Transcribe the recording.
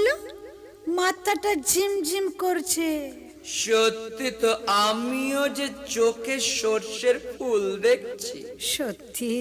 বলো, মাথাটা ঝিমঝিম করছে। সত্যি তো, আমিও যে চোখে সর্ষের ফুল দেখছি। সত্যি?